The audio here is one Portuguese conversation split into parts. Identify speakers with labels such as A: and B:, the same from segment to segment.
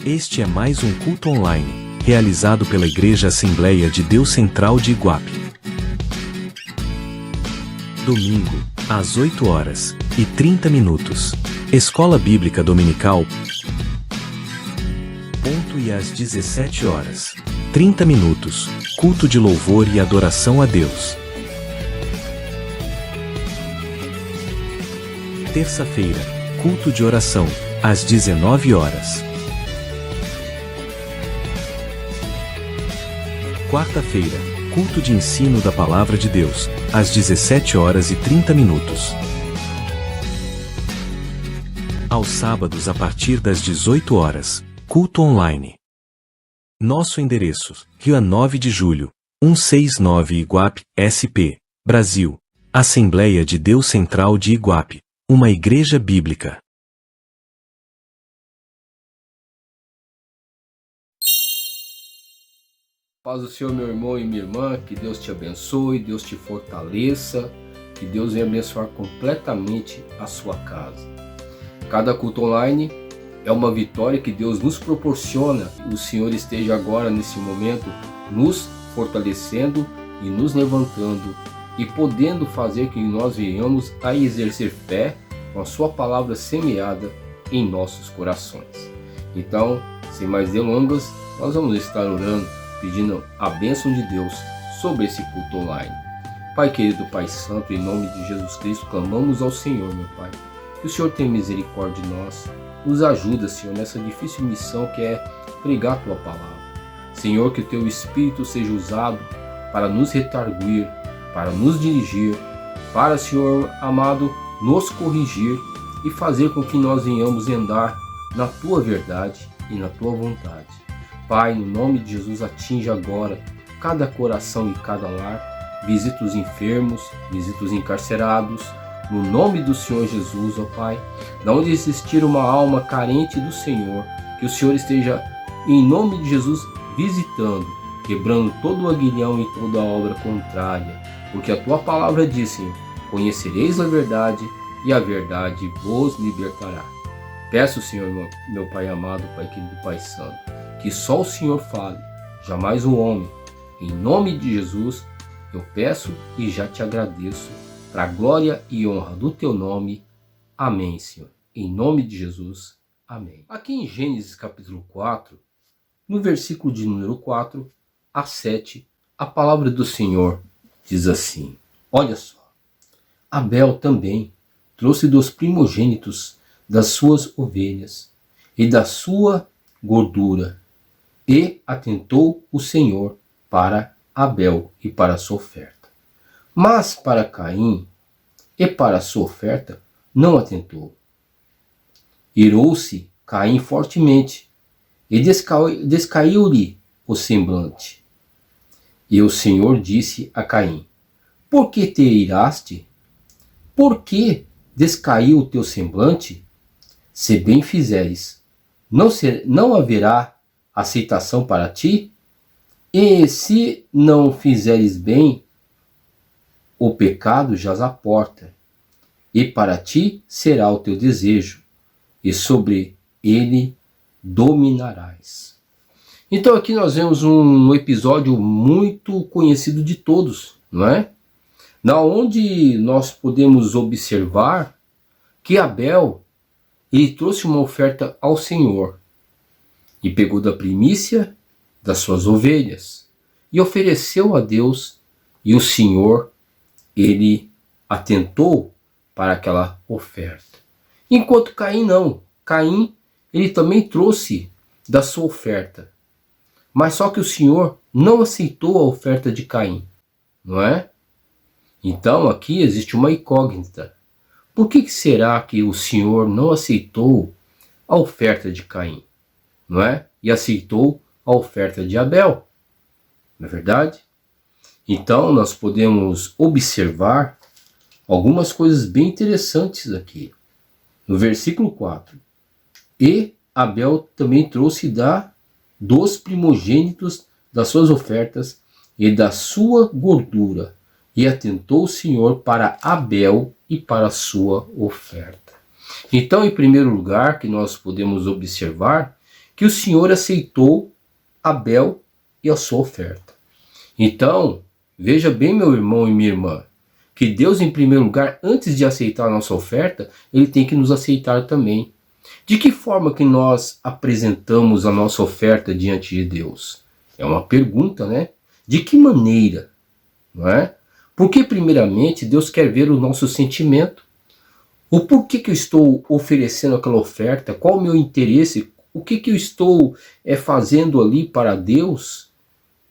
A: Este é mais um culto online, realizado pela Igreja Assembleia de Deus Central de Iguape. Domingo, às 8h30. Escola Bíblica Dominical. E às 17h30, culto de louvor e adoração a Deus. Terça-feira, culto de oração, às 19h. Quarta-feira, culto de ensino da Palavra de Deus, às 17h30. Aos sábados a partir das 18h, culto online. Nosso endereço: Rua 9 de Julho, 169 Iguape, SP, Brasil. Assembleia de Deus Central de Iguape, uma igreja bíblica.
B: Paz do Senhor, meu irmão e minha irmã, que Deus te abençoe, Deus te fortaleça, que Deus venha abençoar completamente a sua casa. Cada culto online é uma vitória que Deus nos proporciona. O Senhor esteja agora, nesse momento, nos fortalecendo e nos levantando e podendo fazer que nós venhamos a exercer fé com a sua palavra semeada em nossos corações. Então, sem mais delongas, nós vamos estar orando, pedindo a bênção de Deus sobre esse culto online. Pai querido, Pai santo, em nome de Jesus Cristo, clamamos ao Senhor, meu Pai, que o Senhor tenha misericórdia de nós, nos ajuda, Senhor, nessa difícil missão que é pregar a Tua palavra. Senhor, que o Teu Espírito seja usado para nos retarguir, para nos dirigir, para, Senhor amado, nos corrigir e fazer com que nós venhamos andar na Tua verdade e na Tua vontade. Pai, no nome de Jesus, atinja agora cada coração e cada lar, visita os enfermos, visita os encarcerados, no nome do Senhor Jesus, ó Pai, da onde existir uma alma carente do Senhor, que o Senhor esteja, em nome de Jesus, visitando, quebrando todo o aguilhão e toda a obra contrária, porque a Tua palavra diz, Senhor, conhecereis a verdade e a verdade vos libertará. Peço, Senhor, meu Pai amado, Pai querido, Pai santo, que só o Senhor fale, jamais o homem. Em nome de Jesus, eu peço e já te agradeço, para a glória e honra do Teu nome. Amém, Senhor. Em nome de Jesus. Amém. Aqui em Gênesis capítulo 4, no versículo de número 4 a 7, a palavra do Senhor diz assim: olha só, Abel também trouxe dos primogênitos das suas ovelhas e da sua gordura, e atentou o Senhor para Abel e para a sua oferta. Mas para Caim e para a sua oferta não atentou. Irou-se Caim fortemente e descaiu-lhe o semblante. E o Senhor disse a Caim: por que te iraste? Por que descaiu o teu semblante? Se bem fizeres, não haverá aceitação para ti? E se não fizeres bem, o pecado jaz à porta, e para ti será o teu desejo, e sobre ele dominarás. Então aqui nós vemos um episódio muito conhecido de todos, não é? Na onde nós podemos observar que Abel, ele trouxe uma oferta ao Senhor, e pegou da primícia das suas ovelhas, e ofereceu a Deus, e o Senhor, ele atentou para aquela oferta. Enquanto Caim não. Caim, ele também trouxe da sua oferta. Mas só que o Senhor não aceitou a oferta de Caim, não é? Então aqui existe uma incógnita. Por que será que o Senhor não aceitou a oferta de Caim, não é? E aceitou a oferta de Abel? Não é verdade? Então nós podemos observar algumas coisas bem interessantes aqui. No versículo 4. E Abel também trouxe dos primogênitos das suas ofertas e da sua gordura. E atentou o Senhor para Abel e para a sua oferta. Então, em primeiro lugar, que nós podemos observar que o Senhor aceitou Abel e a sua oferta. Então, veja bem, meu irmão e minha irmã, que Deus, em primeiro lugar, antes de aceitar a nossa oferta, Ele tem que nos aceitar também. De que forma que nós apresentamos a nossa oferta diante de Deus? É uma pergunta, né? De que maneira? Não é? Porque, primeiramente, Deus quer ver o nosso sentimento. O porquê que eu estou oferecendo aquela oferta? Qual o meu interesse? O que eu estou fazendo ali para Deus?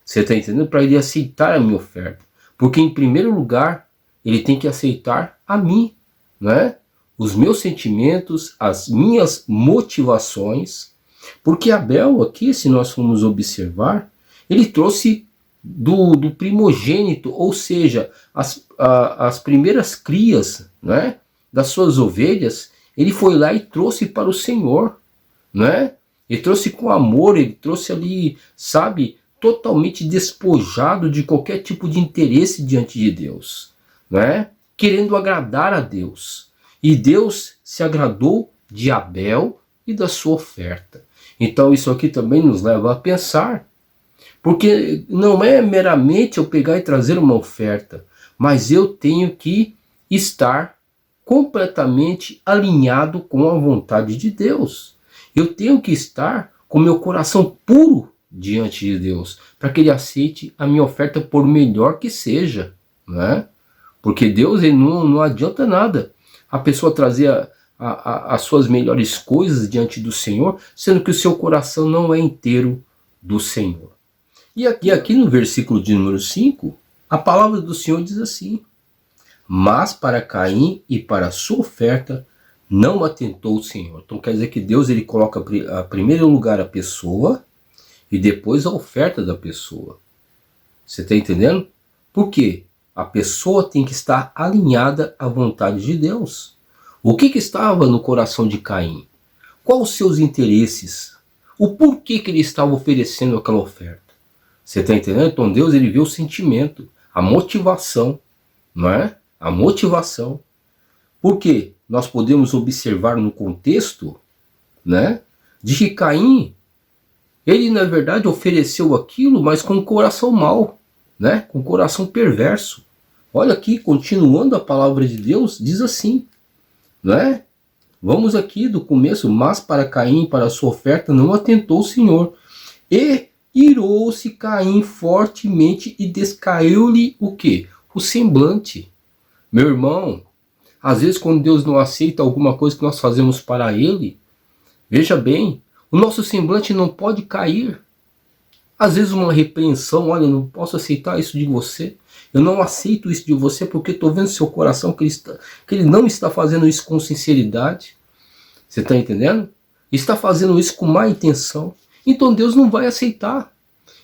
B: Você está entendendo? Para Ele aceitar a minha oferta. Porque, em primeiro lugar, Ele tem que aceitar a mim, né? Os meus sentimentos, as minhas motivações. Porque Abel aqui, se nós formos observar, ele trouxe do primogênito, ou seja, as primeiras crias, né, das suas ovelhas, ele foi lá e trouxe para o Senhor, né? Ele trouxe com amor, ele trouxe ali, sabe, totalmente despojado de qualquer tipo de interesse diante de Deus, né? Querendo agradar a Deus. E Deus se agradou de Abel e da sua oferta. Então isso aqui também nos leva a pensar, porque não é meramente eu pegar e trazer uma oferta, mas eu tenho que estar completamente alinhado com a vontade de Deus. Eu tenho que estar com meu coração puro diante de Deus, para que Ele aceite a minha oferta por melhor que seja, né? Porque Deus, ele não adianta nada a pessoa trazer as suas melhores coisas diante do Senhor, sendo que o seu coração não é inteiro do Senhor. E aqui no versículo de número 5, a palavra do Senhor diz assim: mas para Caim e para a sua oferta não atentou o Senhor. Então quer dizer que Deus, ele coloca a primeiro lugar a pessoa e depois a oferta da pessoa. Você está entendendo? Por quê? A pessoa tem que estar alinhada à vontade de Deus. O que estava no coração de Caim? Quais os seus interesses? O porquê que ele estava oferecendo aquela oferta? Você está entendendo? Então Deus, ele vê o sentimento, a motivação, não é? A motivação. Porque nós podemos observar no contexto, né, de que Caim, ele na verdade ofereceu aquilo, mas com o coração mau, né, com o coração perverso. Olha aqui, continuando a palavra de Deus, diz assim, né? Vamos aqui do começo: mas para Caim, para a sua oferta, não atentou o Senhor. E irou-se Caim fortemente e descaiu-lhe o quê? O semblante. Meu irmão, às vezes quando Deus não aceita alguma coisa que nós fazemos para Ele, veja bem, o nosso semblante não pode cair. Às vezes uma repreensão: olha, eu não posso aceitar isso de você. Eu não aceito isso de você porque estou vendo seu coração que ele não está fazendo isso com sinceridade. Você está entendendo? Está fazendo isso com má intenção. Então Deus não vai aceitar.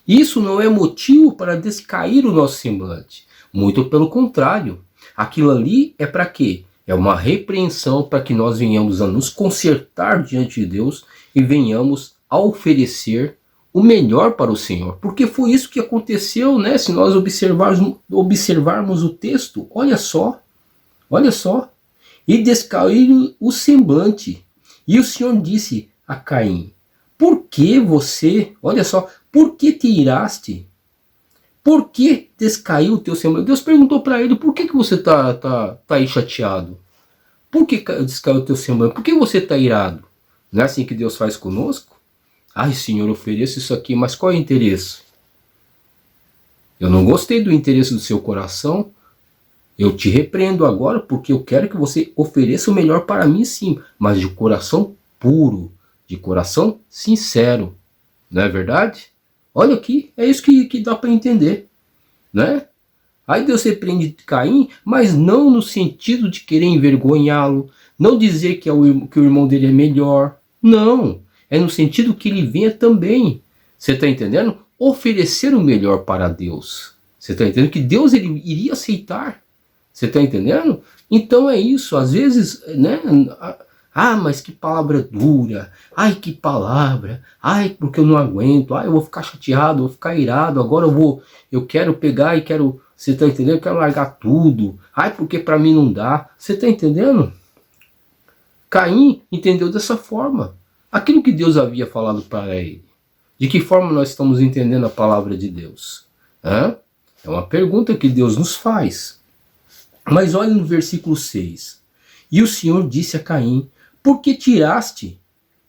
B: Isso não é motivo para descair o nosso semblante. Muito pelo contrário. Aquilo ali é para quê? É uma repreensão para que nós venhamos a nos consertar diante de Deus e venhamos a oferecer o melhor para o Senhor. Porque foi isso que aconteceu, né? Se nós observarmos o texto, olha só. E descaiu o semblante. E o Senhor disse a Caim: por que você, olha só, por que te iraste? Por que descaiu o teu semblante? Deus perguntou para ele: por que você tá aí chateado? Por que descaiu o teu semblante? Por que você está irado? Não é assim que Deus faz conosco? Ai, Senhor, ofereço isso aqui, mas qual é o interesse? Eu não gostei do interesse do seu coração. Eu te repreendo agora porque eu quero que você ofereça o melhor para mim, sim, mas de coração puro, de coração sincero. Não é verdade? Olha aqui, é isso que dá para entender, né? Aí Deus repreende Caim, mas não no sentido de querer envergonhá-lo, não dizer que o irmão dele é melhor. Não, é no sentido que ele venha também. Você está entendendo? Oferecer o melhor para Deus. Você está entendendo que Deus, ele iria aceitar. Você está entendendo? Então é isso. Às vezes, né? Ah, mas que palavra dura. Ai, que palavra. Ai, porque eu não aguento. Ai, eu vou ficar chateado, vou ficar irado. Agora eu quero pegar e quero... Você está entendendo? Eu quero largar tudo. Ai, porque para mim não dá. Você está entendendo? Caim entendeu dessa forma. aquilo que Deus havia falado para ele. De que forma nós estamos entendendo a palavra de Deus? É uma pergunta que Deus nos faz. Mas olha no versículo 6. E o Senhor disse a Caim: por que tiraste?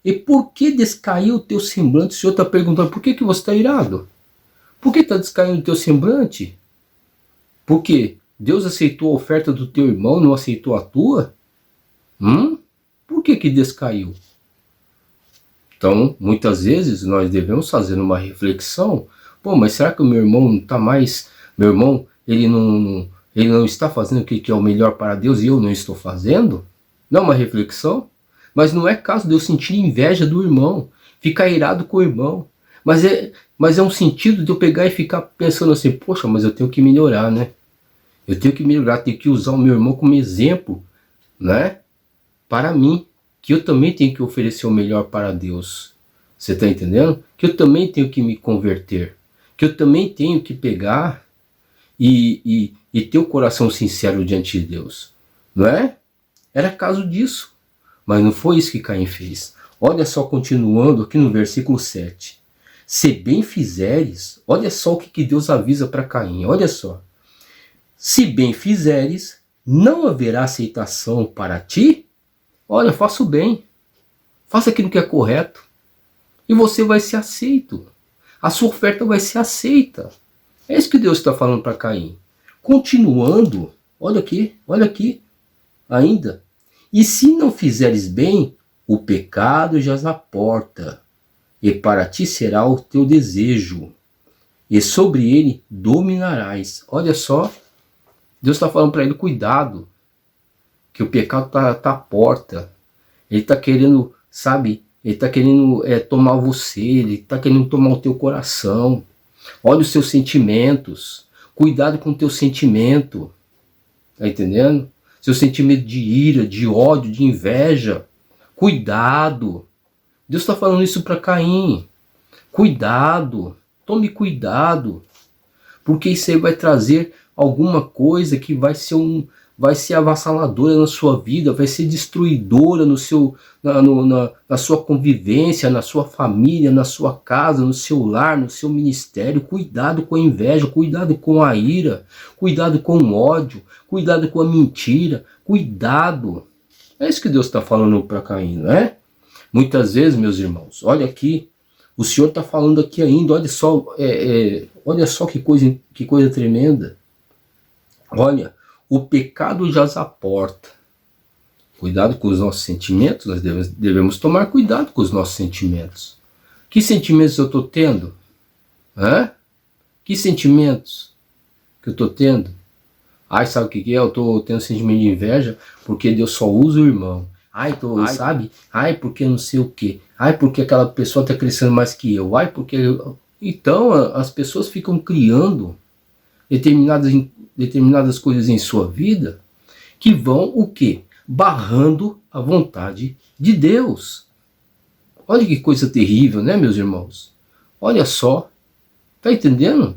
B: E por que descaiu o teu semblante? O Senhor está perguntando: por que você está irado? Por que está descaindo o teu semblante? Porque Deus aceitou a oferta do teu irmão, não aceitou a tua? Por que descaiu? Então, muitas vezes nós devemos fazer uma reflexão. Pô, mas será que o meu irmão não está mais... Meu irmão, ele não está fazendo o que é o melhor para Deus e eu não estou fazendo? Não é uma reflexão? Mas não é caso de eu sentir inveja do irmão, ficar irado com o irmão. Mas é um sentido de eu pegar e ficar pensando assim: poxa, mas eu tenho que melhorar, né? Eu tenho que melhorar, tenho que usar o meu irmão como exemplo, né? Para mim, que eu também tenho que oferecer o melhor para Deus. Você está entendendo? Que eu também tenho que me converter. Que eu também tenho que pegar e ter o coração sincero diante de Deus. Não é? Era caso disso. Mas não foi isso que Caim fez. Olha só, continuando aqui no versículo 7. Se bem fizeres, olha só o que Deus avisa para Caim. Olha só. Se bem fizeres, não haverá aceitação para ti. Olha, faça o bem. Faça aquilo que é correto. E você vai ser aceito. A sua oferta vai ser aceita. É isso que Deus está falando para Caim. Continuando, olha aqui, ainda. E se não fizeres bem, o pecado jaz à porta, e para ti será o teu desejo, e sobre ele dominarás. Olha só, Deus está falando para ele: cuidado, que o pecado está à porta. Ele está querendo, sabe, ele está querendo tomar você, ele está querendo tomar o teu coração. Olha os seus sentimentos, cuidado com o teu sentimento, tá entendendo? Seu sentimento de ira, de ódio, de inveja, cuidado. Deus está falando isso para Caim. Cuidado, tome cuidado, porque isso aí vai trazer alguma coisa que vai ser avassaladora na sua vida, vai ser destruidora na sua convivência, na sua família, na sua casa, no seu lar, no seu ministério. Cuidado com a inveja, cuidado com a ira, cuidado com o ódio, cuidado com a mentira, cuidado. É isso que Deus está falando para Caim, não é? Muitas vezes, meus irmãos, olha aqui, o Senhor está falando aqui ainda, olha só que coisa tremenda. Olha, o pecado jaz à porta. Cuidado com os nossos sentimentos, nós devemos tomar cuidado com os nossos sentimentos. Que sentimentos eu estou tendo? Que sentimentos que eu estou tendo? Ai, sabe o que é? Eu estou tendo sentimento de inveja porque Deus só usa o irmão. Sabe? Ai, porque não sei o quê. Ai, porque aquela pessoa está crescendo mais que eu. Ai, porque... Então, as pessoas ficam criando determinadas coisas em sua vida que vão o quê? Barrando a vontade de Deus. Olha que coisa terrível, né, meus irmãos? Olha só. Tá entendendo?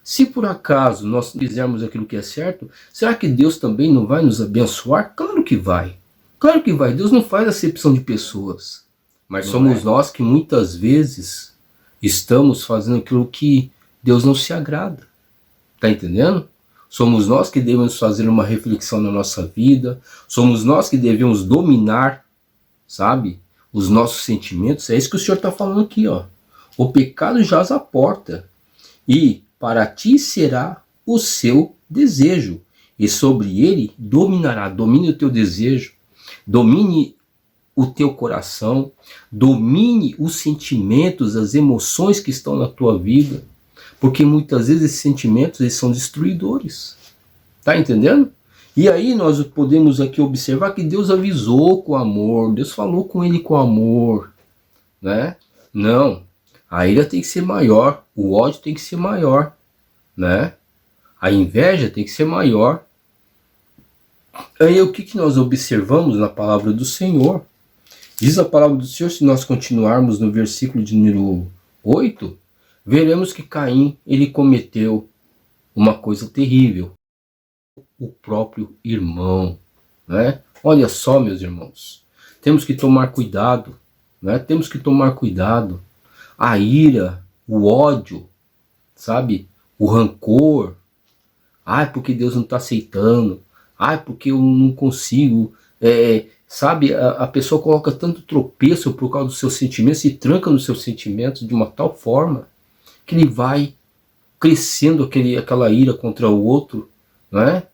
B: Se por acaso nós fizermos aquilo que é certo, será que Deus também não vai nos abençoar? Claro que vai. Claro que vai. Deus não faz acepção de pessoas. Mas somos nós que muitas vezes estamos fazendo aquilo que Deus não se agrada. Tá entendendo? Somos nós que devemos fazer uma reflexão na nossa vida. Somos nós que devemos dominar, sabe, os nossos sentimentos. É isso que o Senhor está falando aqui, ó. O pecado jaz à porta, e para ti será o seu desejo, e sobre ele dominará. Domine o teu desejo, domine o teu coração, domine os sentimentos, as emoções que estão na tua vida, porque muitas vezes esses sentimentos eles são destruidores. Tá entendendo? E aí nós podemos aqui observar que Deus avisou com amor, Deus falou com ele com amor, né? Não, a ira tem que ser maior, o ódio tem que ser maior, né? A inveja tem que ser maior. Aí o que nós observamos na palavra do Senhor? Diz a palavra do Senhor, se nós continuarmos no versículo de número 8, veremos que Caim, ele cometeu uma coisa terrível. O próprio irmão, né? Olha só, meus irmãos, temos que tomar cuidado, né? Temos que tomar cuidado. A ira, o ódio, sabe? O rancor. Ai, porque Deus não está aceitando. Ai, porque eu não consigo. Sabe, a pessoa coloca tanto tropeço por causa dos seus sentimentos, se tranca nos seus sentimentos de uma tal forma que ele vai crescendo aquela ira contra o outro, não é?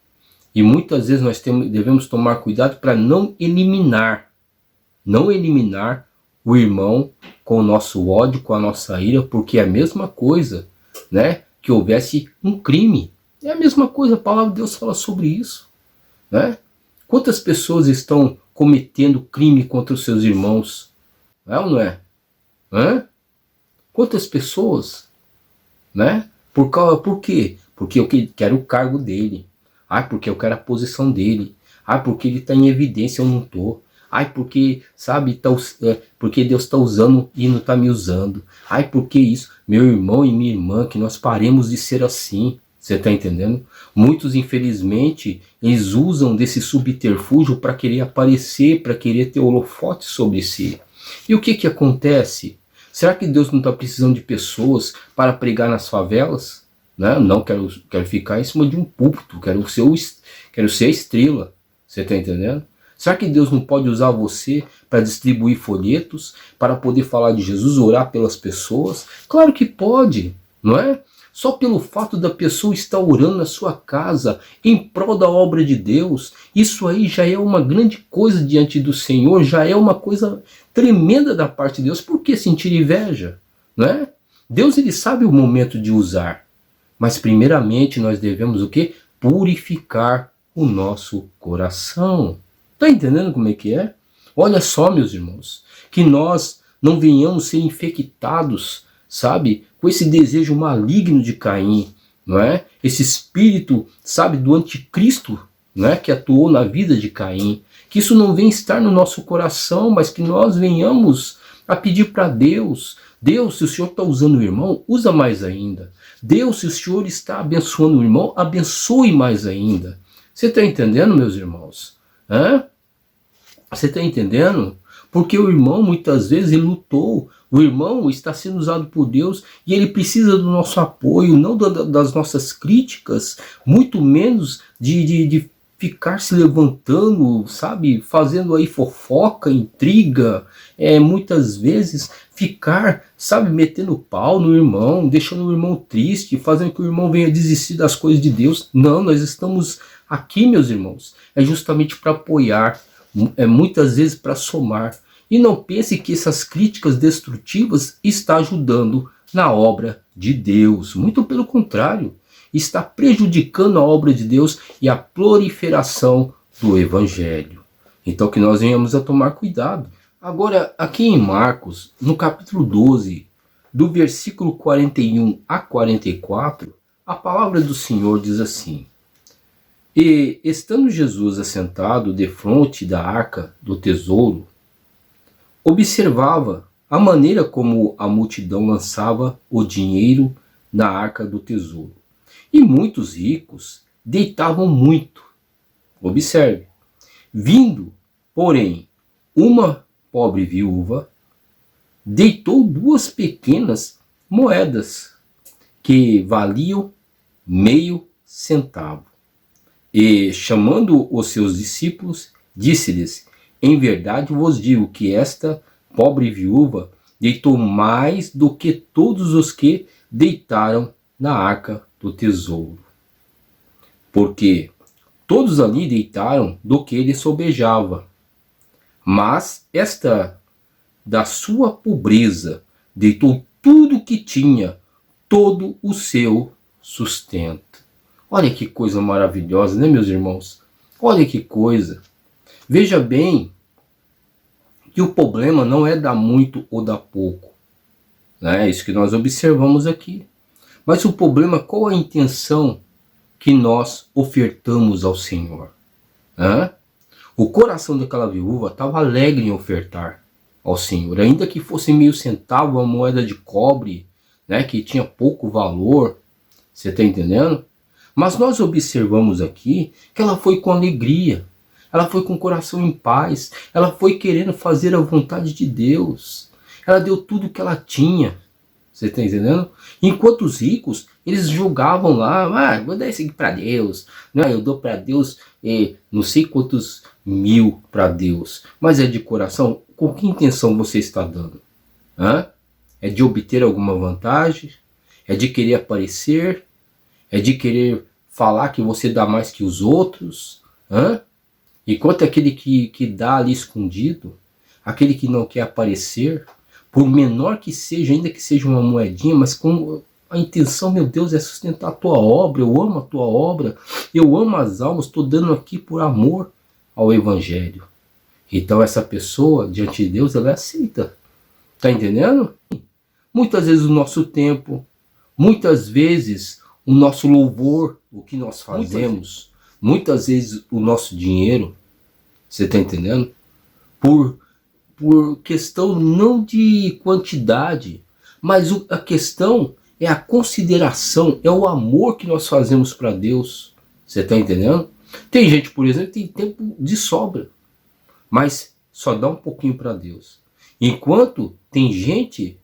B: E muitas vezes nós devemos tomar cuidado para não eliminar o irmão com o nosso ódio, com a nossa ira, porque é a mesma coisa, né, que houvesse um crime. É a mesma coisa, a palavra de Deus fala sobre isso, né? Quantas pessoas estão cometendo crime contra os seus irmãos? É ou não é? Hã? Quantas pessoas? Né? Por quê? Porque eu quero o cargo dele. Ai, porque eu quero a posição dele. Ai, porque ele está em evidência, eu não estou. Ai, porque, sabe, porque Deus está usando e não está me usando. Ai, porque isso? Meu irmão e minha irmã, que nós paremos de ser assim. Você está entendendo? Muitos, infelizmente, eles usam desse subterfúgio para querer aparecer, para querer ter holofote sobre si. E o que acontece? Será que Deus não está precisando de pessoas para pregar nas favelas? Não quero ficar em cima de um púlpito, quero ser a estrela. Você está entendendo? Será que Deus não pode usar você para distribuir folhetos, para poder falar de Jesus, orar pelas pessoas? Claro que pode, não é? Só pelo fato da pessoa estar orando na sua casa, em prol da obra de Deus, isso aí já é uma grande coisa diante do Senhor, já é uma coisa tremenda da parte de Deus. Por que sentir inveja? Não é? Deus, ele sabe o momento de usar, mas primeiramente nós devemos o quê? Purificar o nosso coração. Está entendendo como é que é? Olha só, meus irmãos, que nós não venhamos ser infectados, sabe, com esse desejo maligno de Caim, não é? Esse espírito, sabe, do anticristo, não é, que atuou na vida de Caim. Que isso não venha estar no nosso coração, mas que nós venhamos a pedir para Deus. Deus, se o Senhor está usando o irmão, usa mais ainda. Deus, se o Senhor está abençoando o irmão, abençoe mais ainda. Você está entendendo, meus irmãos? Hã? Você está entendendo? Porque o irmão, muitas vezes, ele lutou. O irmão está sendo usado por Deus e ele precisa do nosso apoio, não das nossas críticas, muito menos de ficar se levantando, sabe, fazendo aí fofoca, intriga, muitas vezes ficar, sabe, metendo pau no irmão, deixando o irmão triste, fazendo que o irmão venha desistir das coisas de Deus. Não, nós estamos aqui, meus irmãos, é justamente para apoiar, muitas vezes para somar. E não pense que essas críticas destrutivas estão ajudando na obra de Deus. Muito pelo contrário, está prejudicando a obra de Deus e a proliferação do Evangelho. Então que nós venhamos a tomar cuidado. Agora, aqui em Marcos, no capítulo 12, do versículo 41 a 44, a palavra do Senhor diz assim: E estando Jesus assentado defronte da arca do tesouro, observava a maneira como a multidão lançava o dinheiro na arca do tesouro. E muitos ricos deitavam muito. Observe. Vindo, porém, uma pobre viúva, deitou 2 pequenas moedas, que valiam meio centavo. E, chamando os seus discípulos, disse-lhes: Em verdade vos digo que esta pobre viúva deitou mais do que todos os que deitaram na arca do tesouro. Porque todos ali deitaram do que lhe sobejava. Mas esta, da sua pobreza, deitou tudo o que tinha, todo o seu sustento. Olha que coisa maravilhosa, né, meus irmãos? Olha que coisa. Veja bem que o problema não é dar muito ou dar pouco. É isso que nós observamos aqui. Mas o problema, qual a intenção que nós ofertamos ao Senhor? O coração daquela viúva estava alegre em ofertar ao Senhor. Ainda que fosse meio centavo, uma moeda de cobre, né, que tinha pouco valor. Você está entendendo? Mas nós observamos aqui que ela foi com alegria. ela foi com o coração em paz, ela foi querendo fazer a vontade de Deus, ela deu tudo que ela tinha, você está entendendo? Enquanto os ricos, eles julgavam lá, vou dar isso aqui para Deus, não, eu dou para Deus não sei quantos mil para Deus, mas é de coração. Com que intenção você está dando? É de obter alguma vantagem? É de querer aparecer? É de querer falar que você dá mais que os outros? Enquanto aquele que dá ali escondido, aquele que não quer aparecer, por menor que seja, ainda que seja uma moedinha, mas com a intenção, meu Deus, é sustentar a tua obra, eu amo a tua obra, eu amo as almas, estou dando aqui por amor ao Evangelho. Então essa pessoa, diante de Deus, ela é aceita. Tá entendendo? Muitas vezes o nosso tempo, muitas vezes o nosso louvor, o que nós fazemos, muitas vezes o nosso dinheiro, você tá entendendo? Por questão não de quantidade, mas a questão é a consideração, é o amor que nós fazemos para Deus. Você tá entendendo? Tem gente, por exemplo, que tem tempo de sobra, mas só dá um pouquinho para Deus. Enquanto tem gente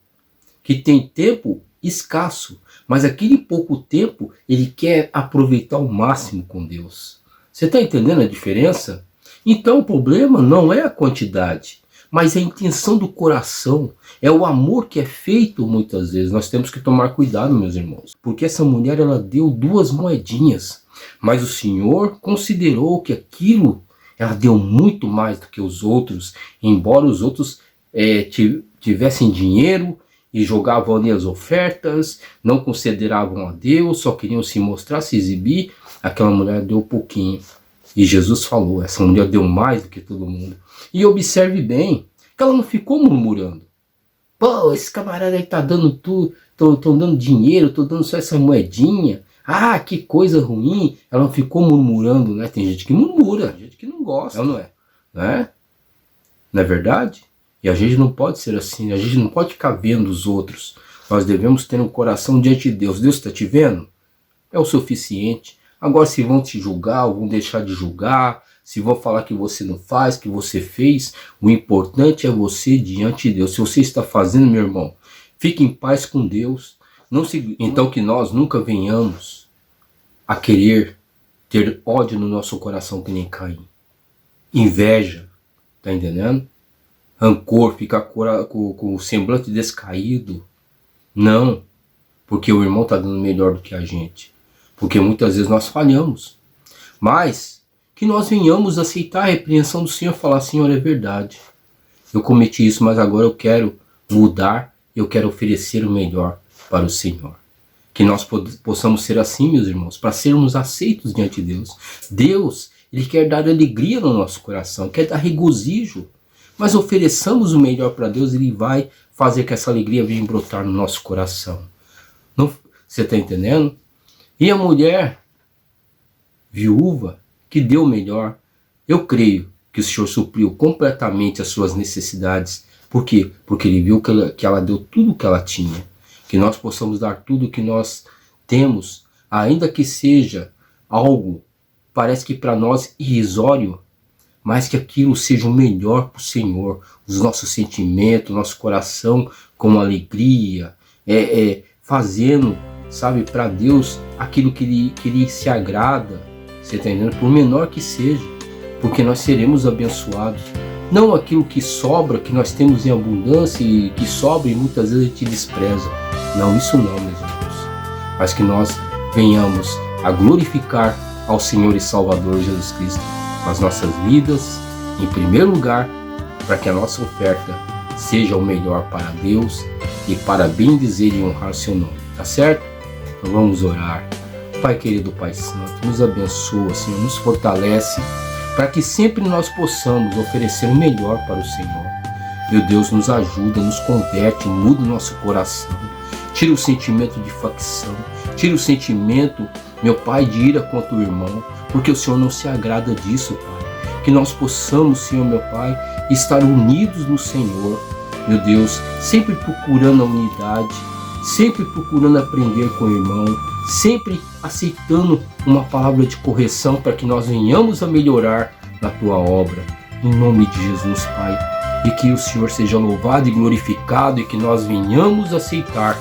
B: que tem tempo escasso, mas aquele pouco tempo ele quer aproveitar ao máximo com Deus. Você está entendendo a diferença? Então o problema não é a quantidade, mas é a intenção do coração, é o amor que é feito muitas vezes. Nós temos que tomar cuidado, meus irmãos, porque essa mulher ela deu 2 moedinhas, mas o Senhor considerou que aquilo, ela deu muito mais do que os outros, embora os outros tivessem dinheiro e jogavam ali as ofertas, não consideravam a Deus, só queriam se mostrar, se exibir. Aquela mulher deu pouquinho. E Jesus falou, essa mulher deu mais do que todo mundo. E observe bem, que ela não ficou murmurando. Pô, esse camarada aí tá dando tudo, tô dando dinheiro, tô dando só essa moedinha. Ah, que coisa ruim. Ela não ficou murmurando, né? Tem gente que murmura, tem gente que não gosta, não é? Não é verdade? E a gente não pode ser assim, a gente não pode ficar vendo os outros. Nós devemos ter um coração diante de Deus. Deus está te vendo? É o suficiente. Agora, se vão te julgar, ou vão deixar de julgar, se vão falar que você não faz, que você fez, o importante é você diante de Deus. Se você está fazendo, meu irmão, fique em paz com Deus. Então que nós nunca venhamos a querer ter ódio no nosso coração que nem Caim. Inveja, tá entendendo? Rancor, ficar com o semblante descaído. Não, porque o irmão está dando melhor do que a gente. Porque muitas vezes nós falhamos. Mas que nós venhamos aceitar a repreensão do Senhor e falar, Senhor, é verdade. Eu cometi isso, mas agora eu quero mudar, eu quero oferecer o melhor para o Senhor. Que nós possamos ser assim, meus irmãos, para sermos aceitos diante de Deus. Deus, Ele quer dar alegria no nosso coração, quer dar regozijo. Mas ofereçamos o melhor para Deus, Ele vai fazer que essa alegria venha brotar no nosso coração. Não, você está entendendo? E a mulher viúva que deu o melhor, eu creio que o Senhor supriu completamente as suas necessidades. Por quê? Porque Ele viu que ela deu tudo o que ela tinha. Que nós possamos dar tudo o que nós temos, ainda que seja algo, parece que para nós irrisório, mas que aquilo seja o melhor para o Senhor, os nossos sentimentos, nosso coração com alegria, fazendo, sabe, para Deus aquilo que Ele se agrada, você está entendendo? Por menor que seja, porque nós seremos abençoados. Não aquilo que sobra, que nós temos em abundância e que sobra e muitas vezes a gente despreza. Não, isso não, meus irmãos. Mas que nós venhamos a glorificar ao Senhor e Salvador Jesus Cristo as nossas vidas, em primeiro lugar, para que a nossa oferta seja o melhor para Deus e para bem dizer e honrar seu nome, tá certo? Então vamos orar. Pai querido, Pai santo, nos abençoa, Senhor, nos fortalece, para que sempre nós possamos oferecer o melhor para o Senhor. Meu Deus, nos ajuda, nos converte, muda o nosso coração, tira o sentimento de facção, tira o sentimento, meu Pai, de ira contra o irmão, porque o Senhor não se agrada disso, Pai. Que nós possamos, Senhor, meu Pai, estar unidos no Senhor, meu Deus, sempre procurando a unidade, sempre procurando aprender com o irmão, sempre aceitando uma palavra de correção para que nós venhamos a melhorar da tua obra, em nome de Jesus, Pai. E que o Senhor seja louvado e glorificado e que nós venhamos aceitar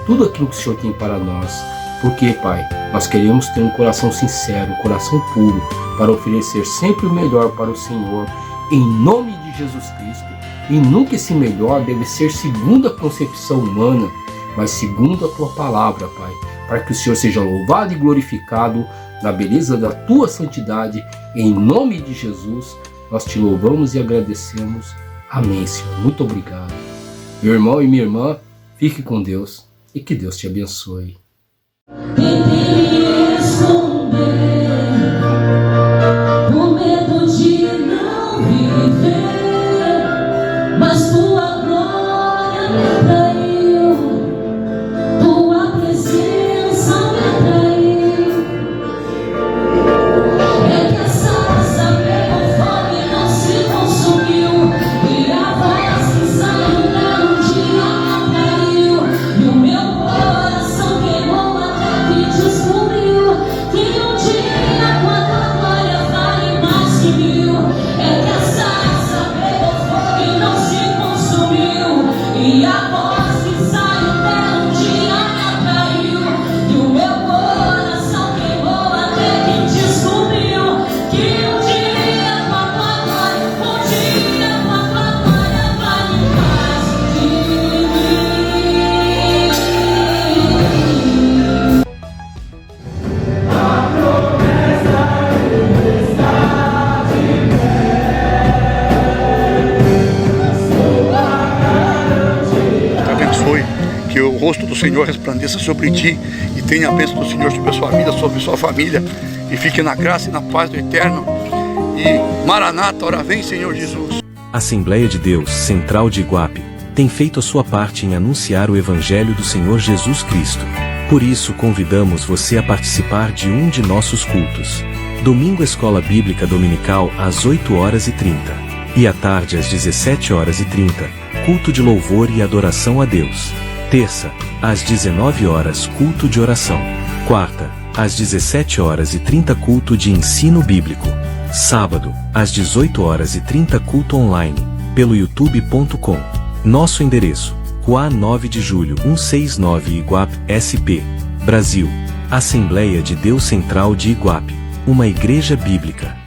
B: tudo aquilo que o Senhor tem para nós. Porque, Pai, nós queremos ter um coração sincero, um coração puro, para oferecer sempre o melhor para o Senhor, em nome de Jesus Cristo. E nunca esse melhor deve ser segundo a concepção humana, mas segundo a tua palavra, Pai, para que o Senhor seja louvado e glorificado na beleza da tua santidade, em nome de Jesus. Nós te louvamos e agradecemos. Amém, Senhor. Muito obrigado. Meu irmão e minha irmã, fique com Deus e que Deus te abençoe.
C: Mas tua glória me atraiu, tua presença me atraiu. É que essa raça pegou fogo e não se consumiu, e a voz que saiu dela um dia me atraiu, e o meu coração queimou até que descobriu que um dia com a tua glória vale mais que mil. É que essa raça pegou fogo e não se consumiu, e a voz que saiu dela um dia me atraiu, e o meu coração queimou até que descobriu que um dia com a tua glória, um dia com a tua glória vale mais que mil.
D: Te abençoe, que o rosto do Senhor resplandeça sobre ti e tenha a bênção do Senhor sobre a sua vida, sobre a sua família, e fique na graça e na paz do Eterno. E Maranata, ora vem, Senhor Jesus.
A: Assembleia de Deus Central de Iguape tem feito a sua parte em anunciar o Evangelho do Senhor Jesus Cristo. Por isso convidamos você a participar de um de nossos cultos. Domingo Escola Bíblica Dominical às 8h30 e à tarde às 17h30, culto de louvor e adoração a Deus. Terça, às 19h, culto de oração. Quarta, às 17h30, culto de ensino bíblico. Sábado, às 18h30, culto online, pelo youtube.com. Nosso endereço: Rua 9 de Julho 169 Iguape, SP, Brasil. Assembleia de Deus Central de Iguape, uma igreja bíblica.